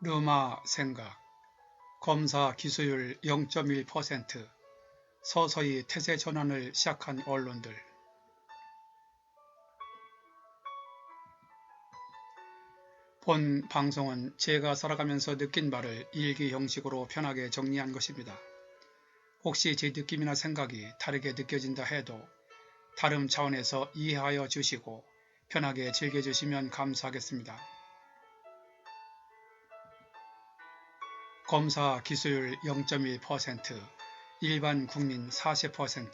르마 생각, 검사 기수율 0.1%, 서서히 태세 전환을 시작한 언론들. 본 방송은 제가 살아가면서 느낀 바를 일기 형식으로 편하게 정리한 것입니다. 혹시 제 느낌이나 생각이 다르게 느껴진다 해도 다름 차원에서 이해하여 주시고 편하게 즐겨주시면 감사하겠습니다. 검사 기수율 0.1%, 일반 국민 40%.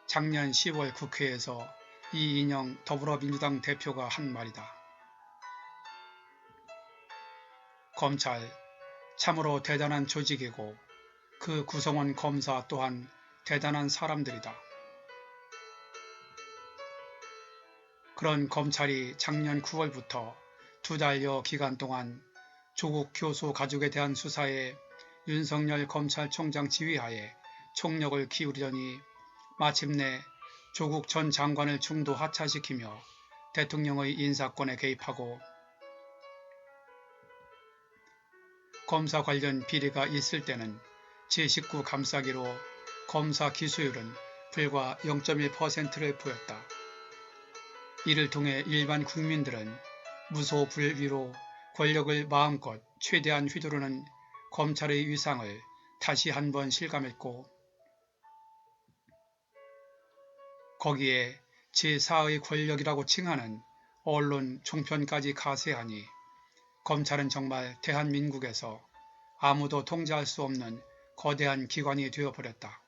작년 10월 국회에서 이인영 더불어민주당 대표가 한 말이다. 검찰, 참으로 대단한 조직이고 그 구성원 검사 또한 대단한 사람들이다. 그런 검찰이 작년 9월부터 2달여 기간 동안 조국 교수 가족에 대한 수사에 윤석열 검찰총장 지휘하에 총력을 기울이더니 마침내 조국 전 장관을 중도 하차시키며 대통령의 인사권에 개입하고 검사 관련 비리가 있을 때는 제19 감싸기로 검사 기수율은 불과 0.1%를 보였다. 이를 통해 일반 국민들은 무소불위로 권력을 마음껏 최대한 휘두르는 검찰의 위상을 다시 한번 실감했고 거기에 제4의 권력이라고 칭하는 언론 종편까지 가세하니 검찰은 정말 대한민국에서 아무도 통제할 수 없는 거대한 기관이 되어버렸다.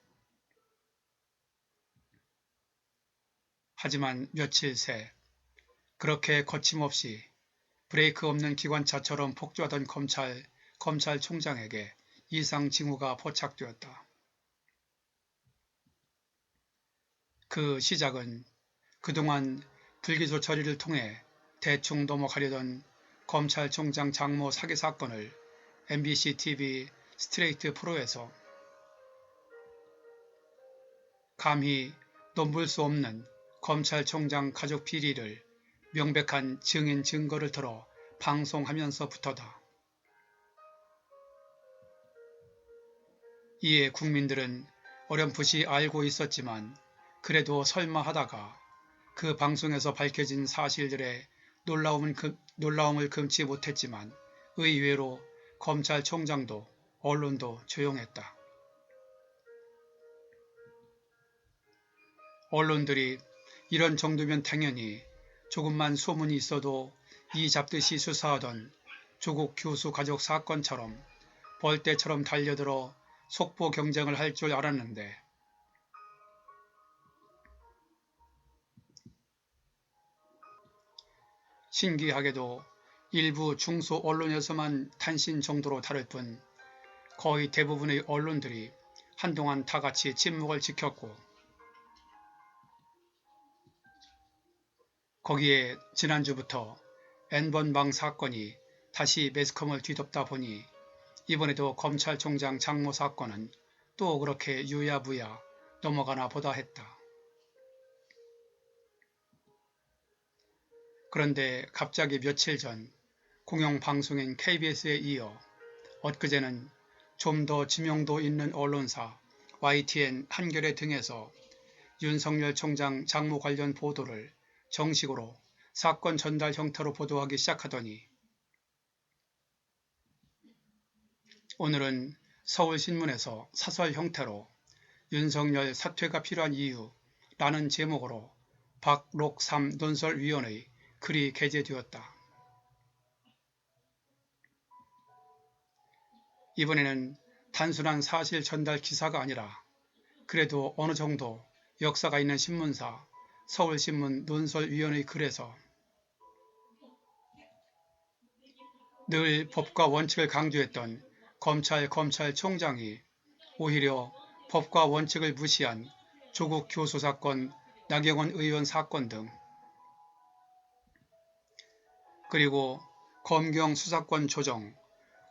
하지만 며칠 새 그렇게 거침없이 브레이크 없는 기관차처럼 폭주하던 검찰총장에게 이상 징후가 포착되었다. 그 시작은 그동안 불기소 처리를 통해 대충 넘어가려던 검찰총장 장모 사기 사건을 MBC TV 스트레이트 프로에서 감히 넘볼 수 없는 검찰총장 가족 비리를 명백한 증인 증거를 들어 방송하면서부터다. 이에 국민들은 어렴풋이 알고 있었지만 그래도 설마 하다가 그 방송에서 밝혀진 사실들의 놀라움을 금치 못했지만 의외로 검찰총장도 언론도 조용했다. 언론들이 이런 정도면 당연히 조금만 소문이 있어도 이 잡듯이 수사하던 조국 교수 가족 사건처럼 벌떼처럼 달려들어 속보 경쟁을 할 줄 알았는데 신기하게도 일부 중소 언론에서만 탄신 정도로 다룰 뿐 거의 대부분의 언론들이 한동안 다같이 침묵을 지켰고 거기에 지난주부터 N번방 사건이 다시 매스컴을 뒤덮다 보니 이번에도 검찰총장 장모 사건은 또 그렇게 유야무야 넘어가나 보다 했다. 그런데 갑자기 며칠 전 공영방송인 KBS에 이어 엊그제는 좀 더 지명도 있는 언론사 YTN 한겨레 등에서 윤석열 총장 장모 관련 보도를 정식으로 사건 전달 형태로 보도하기 시작하더니 오늘은 서울신문에서 사설 형태로 윤석열 사퇴가 필요한 이유라는 제목으로 박록삼 논설위원의 글이 게재되었다. 이번에는 단순한 사실 전달 기사가 아니라 그래도 어느 정도 역사가 있는 신문사 서울신문 논설위원의 글에서 늘 법과 원칙을 강조했던 검찰총장이 오히려 법과 원칙을 무시한 조국 교수 사건, 나경원 의원 사건 등 그리고 검경 수사권 조정,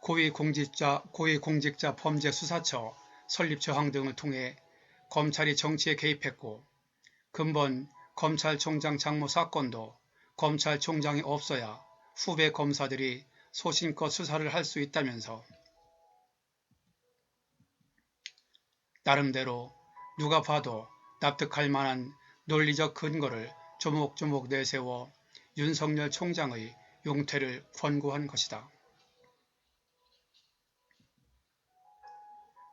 고위공직자 범죄수사처 설립 저항 등을 통해 검찰이 정치에 개입했고 근본 검찰총장 장모 사건도 검찰총장이 없어야 후배 검사들이 소신껏 수사를 할 수 있다면서 나름대로 누가 봐도 납득할 만한 논리적 근거를 조목조목 내세워 윤석열 총장의 용퇴를 권고한 것이다.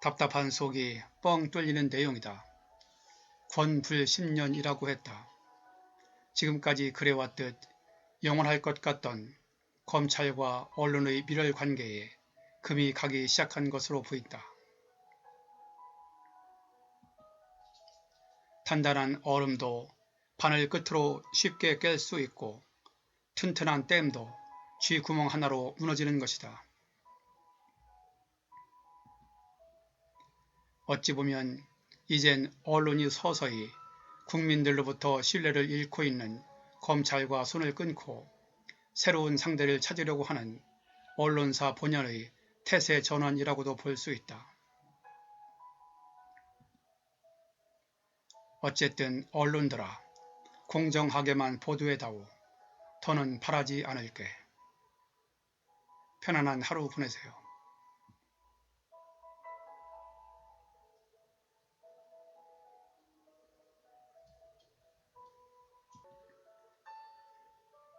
답답한 속이 뻥 뚫리는 내용이다. 권불 10년이라고 했다. 지금까지 그래왔듯 영원할 것 같던 검찰과 언론의 밀월 관계에 금이 가기 시작한 것으로 보인다. 단단한 얼음도 바늘 끝으로 쉽게 깰 수 있고 튼튼한 댐도 쥐구멍 하나로 무너지는 것이다. 어찌 보면 이젠 언론이 서서히 국민들로부터 신뢰를 잃고 있는 검찰과 손을 끊고 새로운 상대를 찾으려고 하는 언론사 본연의 태세 전환이라고도 볼 수 있다. 어쨌든 언론들아, 공정하게만 보도해다오. 더는 바라지 않을게. 편안한 하루 보내세요.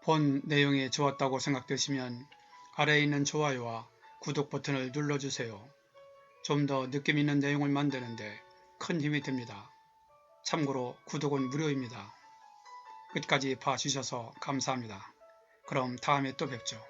본 내용이 좋았다고 생각되시면 아래에 있는 좋아요와 구독 버튼을 눌러주세요. 좀 더 느낌 있는 내용을 만드는데 큰 힘이 됩니다. 참고로 구독은 무료입니다. 끝까지 봐주셔서 감사합니다. 그럼 다음에 또 뵙죠.